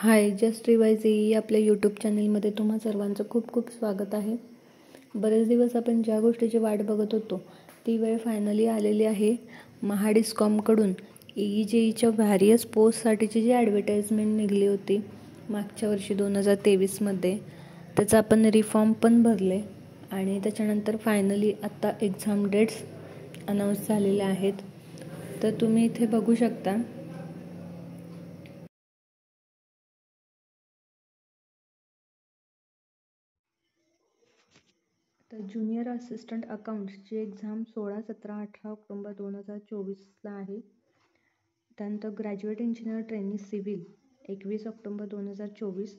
हाय, just revise या आपल्या YouTube चॅनलमध्ये तुम्हा सर्वांचं खूप खूप स्वागत आहे. बरेच दिवस आपण ज्या गोष्टीची वाट बघत होतो ती वेळ फायनली आलेली आहे. महाडिस्कॉमकडून EEJEEच्या व्हॅरियस पोस्टसाठीची जी ॲडव्हर्टाईजमेंट निघाली होती मागच्या वर्षी 2023मध्ये, त्याचं आपण रिफॉर्म पण भरले आणि त्याच्यानंतर फायनली आत्ता एक्झाम डेट्स अनाऊन्स झालेल्या आहेत. तर तुम्ही इथे बघू शकता तर ज्युनियर असिस्टंट अकाउंट्सची एक्झाम 16, 17, 18 ऑक्टोबर 2024ला आहे. त्यानंतर graduate engineer trainee civil 21 October 2024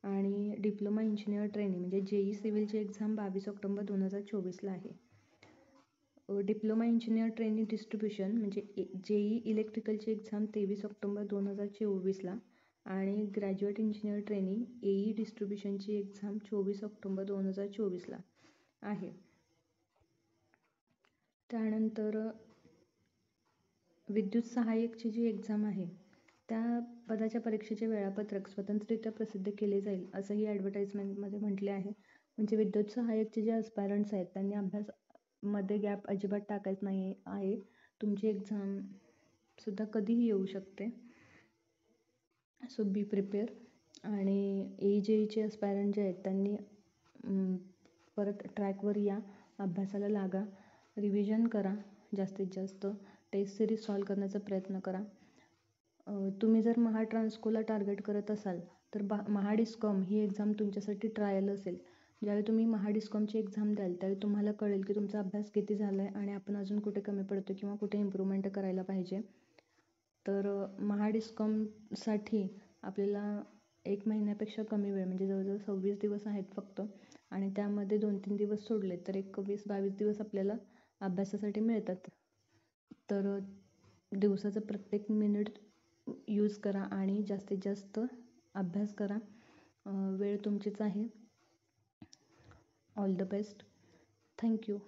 आणि डिप्लोमा इंजिनियर ट्रेनी म्हणजे JEE सिव्हिलची एक्झाम 22 ऑक्टोबर 2024ला आहे. डिप्लोमा इंजिनियर ट्रेनी डिस्ट्रीब्युशन म्हणजे JEE इलेक्ट्रिकलची एक्झाम 23 ऑक्टोबर 2024ला आणि ग्रॅज्युएट इंजिनियर ट्रेनी AE डिस्ट्रीब्युशनची एक्झाम 24 ऑक्टोबर 2024ला आहे. त्यानंतर विद्युत सहाय्यकची जी एक्झाम आहे त्या पदाच्या परीक्षेचे वेळापत्रक स्वतंत्ररित्या प्रसिद्ध केले जाईल असंही ॲडव्हर्टाईजमेंटमध्ये म्हटले आहे. म्हणजे विद्युत सहाय्यकचे जे अस्पायरंट्स आहेत त्यांनी अभ्यासमध्ये गॅप अजिबात टाकायचं नाही आहे. तुमची एक्झामसुद्धा कधीही येऊ शकते. So be prepare. आणि EEJEEचे अस्पायरंट जे आहेत त्यांनी परत ट्रॅकवर या, अभ्यासाला लागा, रिव्हिजन करा, जास्तीत जास्त टेस्ट सिरीज सॉल्व करण्याचा प्रयत्न करा. तुम्ही जर महाट्रान्सकोला टार्गेट करत असाल तर महाडिस्कॉम ही एक्झाम तुमच्यासाठी ट्रायल असेल. ज्यावेळी तुम्ही महाडिस्कॉमची एक्झाम द्याल त्यावेळी तुम्हाला कळेल की तुमचा अभ्यास किती झाला आहे आणि आपण अजून कुठे कमी पडतो किंवा कुठे इम्प्रूव्हमेंट करायला पाहिजे. तर महाडिस्कॉमसाठी आपल्याला 1 महिन्यापेक्षा कमी वेळ म्हणजे जवळजवळ 26 दिवस आहेत फक्त, आणि त्यामध्ये 2-3 दिवस सोडले तर 21-22 दिवस आपल्याला अभ्यासासाठी मिळतात. तर दिवसाचं प्रत्येक मिनिट यूज करा आणि जास्तीत जास्त अभ्यास करा. वेळ तुमचीच आहे. All the best. थँक्यू.